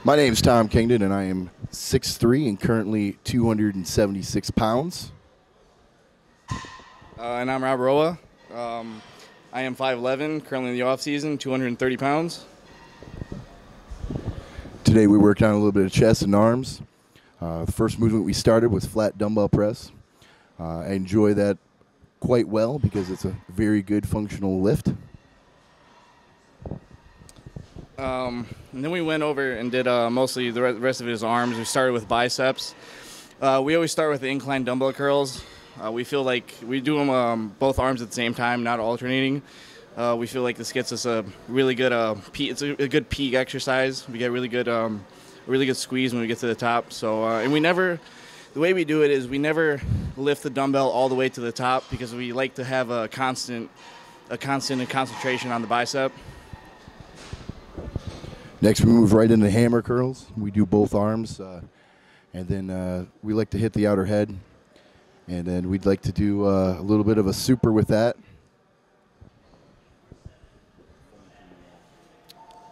My name is Tom Kingdon, and I am 6'3" and currently 276 pounds. And I'm Roua. I am 5'11", currently in the off-season, 230 pounds. Today we worked on a little bit of chest and arms. The first movement we started was flat dumbbell press. I enjoy that quite well because it's a very good functional lift. And then we went over and did mostly the rest of his arms. We started with biceps. We always start with the incline dumbbell curls. We feel like we do them both arms at the same time, not alternating. We feel like this gets us a really good peak. It's a good peak exercise. We get really good squeeze when we get to the top. So and the way we do it is we never lift the dumbbell all the way to the top because we like to have a constant concentration on the bicep. Next, we move right into hammer curls. We do both arms, and then we like to hit the outer head, and then we'd like to do a little bit of a super with that.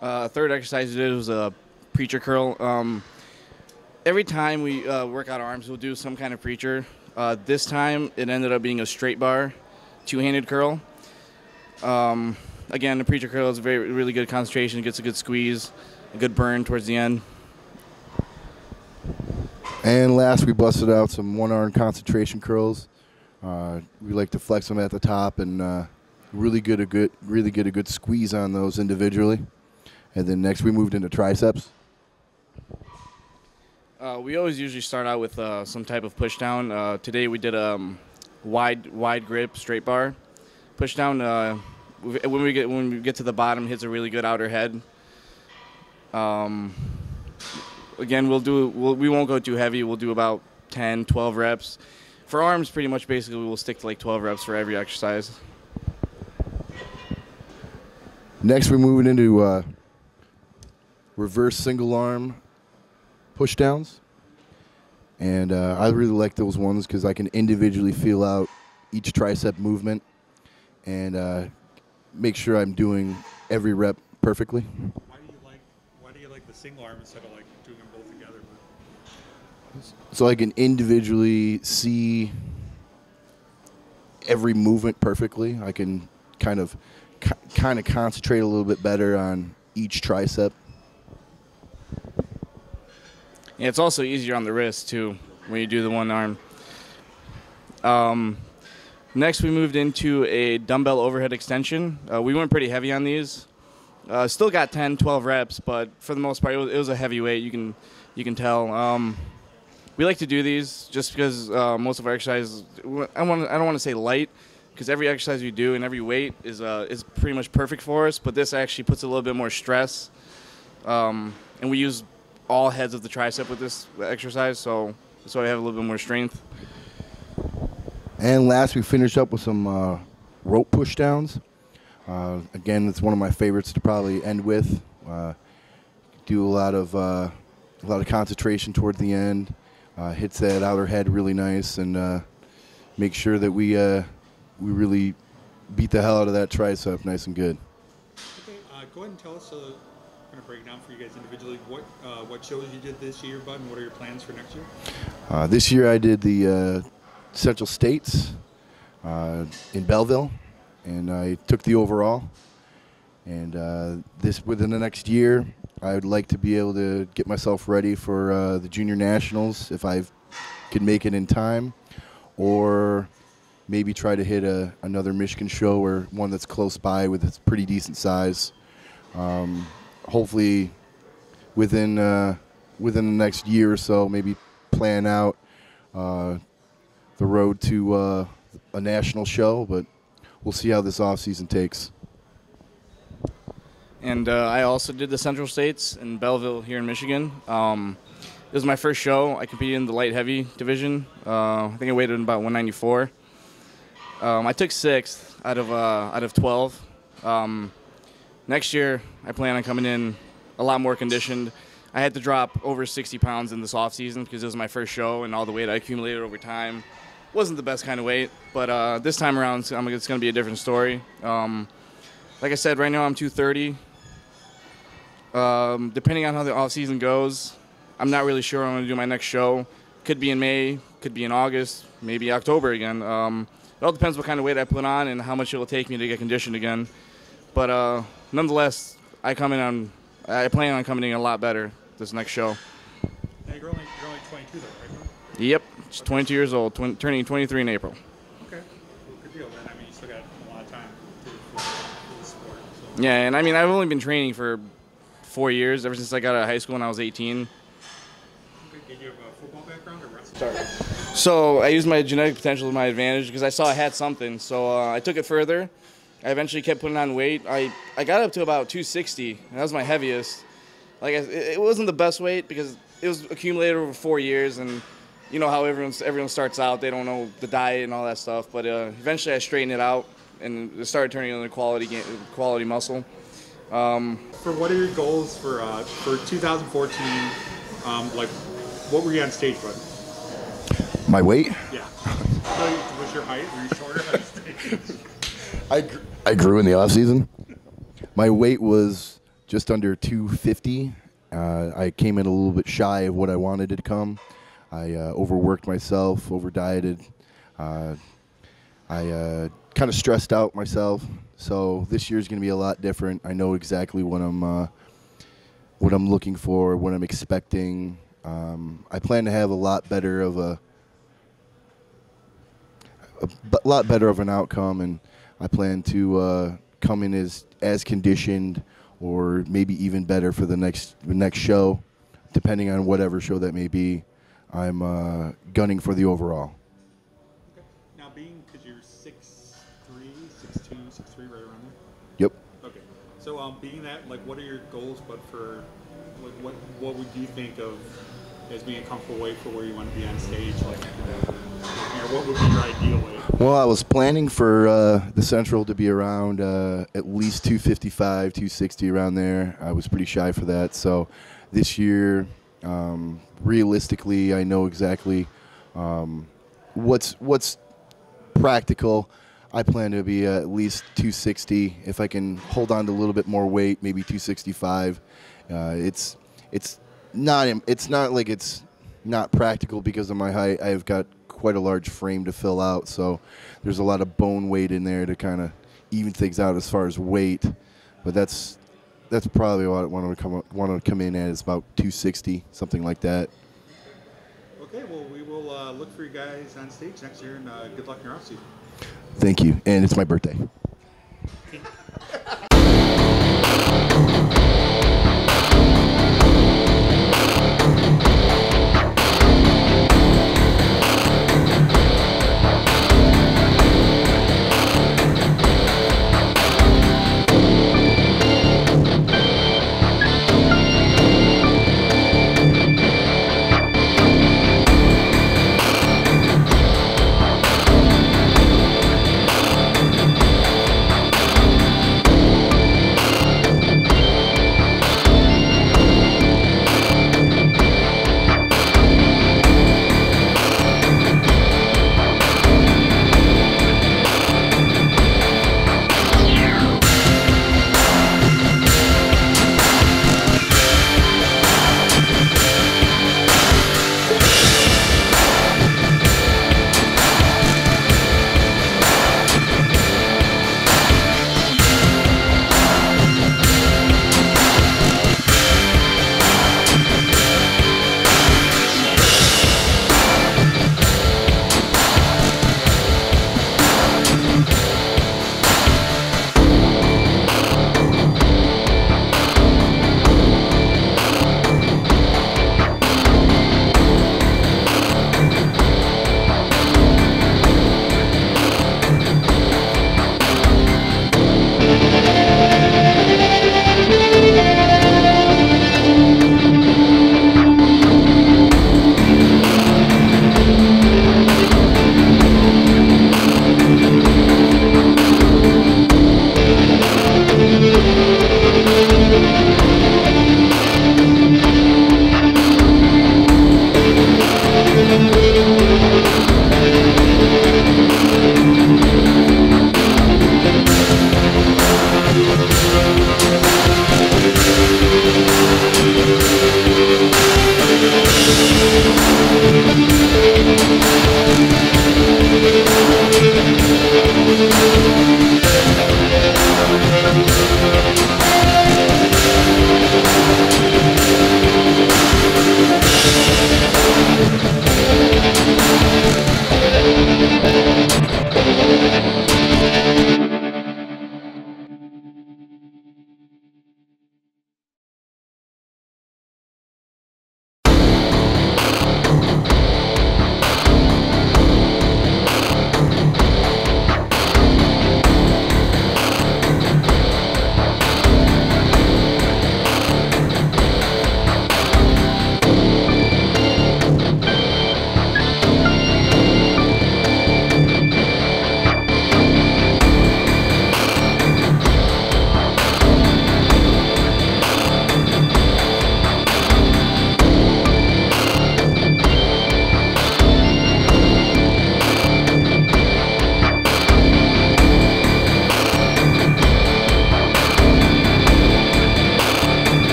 Third exercise we did was a preacher curl. Every time we work out arms, we'll do some kind of preacher. This time, it ended up being a straight bar, two-handed curl. Again, the preacher curl is really good concentration. It gets a good squeeze, a good burn towards the end. And last, we busted out some one-arm concentration curls. We like to flex them at the top and really get a good squeeze on those individually. And then next, we moved into triceps. We always usually start out with some type of push down. Today we did a wide grip straight bar push down. When we get to the bottom, hits a really good outer head. Again, we won't go too heavy. We'll do about 10, 12 reps. For arms, pretty much basically we'll stick to like 12 reps for every exercise. Next, we're moving into reverse single arm push downs. And I really like those ones because I can individually feel out each tricep movement and make sure I'm doing every rep perfectly. Why do you like the single arm instead of like doing them both together? So I can individually see every movement perfectly. I can kind of concentrate a little bit better on each tricep. Yeah, it's also easier on the wrist too when you do the one arm. Next, we moved into a dumbbell overhead extension. We went pretty heavy on these. Still got 10, 12 reps, but for the most part, it was a heavy weight. You can tell. We like to do these just because most of our exercises, I don't want to say light, because every exercise we do and every weight is pretty much perfect for us. But this actually puts a little bit more stress, and we use all heads of the tricep with this exercise, so I have a little bit more strength. And last, we finished up with some rope push downs. Again, it's one of my favorites to probably end with. Do a lot of concentration toward the end. Hits that outer head really nice, and make sure that we really beat the hell out of that tricep nice and good. Okay, go ahead and tell us. Going to break it down for you guys individually. What shows you did this year, bud, and what are your plans for next year? This year, I did the Central States in Belleville, and I took the overall. And within the next year, I would like to be able to get myself ready for the Junior Nationals if I could make it in time, or maybe try to hit another Michigan show or one that's close by with a pretty decent size. Hopefully, within the next year or so, maybe plan out the road to a national show, but we'll see how this off-season takes. And I also did the Central States in Belleville here in Michigan. It was my first show. I competed in the light heavy division. I think I weighed in about 194. I took 6th out of 12. Next year, I plan on coming in a lot more conditioned. I had to drop over 60 pounds in this off season because it was my first show, and all the weight I accumulated over time wasn't the best kind of weight. But this time around, it's going to be a different story. Like I said, right now I'm 230. Depending on how the off season goes, I'm not really sure I'm going to do my next show. Could be in May, could be in August, maybe October again. It all depends what kind of weight I put on and how much it will take me to get conditioned again. But nonetheless, I plan on coming in a lot better this next show. Now you're only 22 though, right? Yep, just 22 years old, turning 23 in April. Okay, well, good deal. Then I mean, you still got a lot of time for the sport. So. Yeah, and I mean, I've only been training for 4 years, ever since I got out of high school when I was 18. Okay, did you have a football background or wrestling? So I used my genetic potential to my advantage because I saw I had something. So I took it further. I eventually kept putting on weight. I got up to about 260, and that was my heaviest. Like it wasn't the best weight because it was accumulated over 4 years, and you know how everyone starts out. They don't know the diet and all that stuff. But eventually I straightened it out, and it started turning into quality muscle. For what are your goals for 2014? Like, what were you on stage with? My weight? Yeah. So was your height? Were you shorter on stage? I grew in the off season. My weight was just under 250. I came in a little bit shy of what I wanted to come. I overworked myself, over-dieted. I kind of stressed out myself. So this year's going to be a lot different. I know exactly what I'm looking for, what I'm expecting. I plan to have a lot better of an outcome, and I plan to come in as conditioned, or maybe even better for the next show, depending on whatever show that may be. I'm gunning for the overall. Okay. Now, because you're 6'3", 6'2", 6'3", right around there. Yep. Okay. So, being that, like, what are your goals? But for, like, what would you think of as being a comfortable weight for where you want to be on stage? Like, what would be your ideal weight? Well, I was planning for the Central to be around at least 255, 260, around there. I was pretty shy for that. So this year, realistically, I know exactly what's practical. I plan to be at least 260. If I can hold on to a little bit more weight, maybe 265. It's not like it's not practical because of my height. I've got quite a large frame to fill out, so there's a lot of bone weight in there to kind of even things out as far as weight. But that's probably what I want to come in at, is about 260, something like that. Okay, well, we will look for you guys on stage next year, and good luck in your off season. Thank you, and it's my birthday.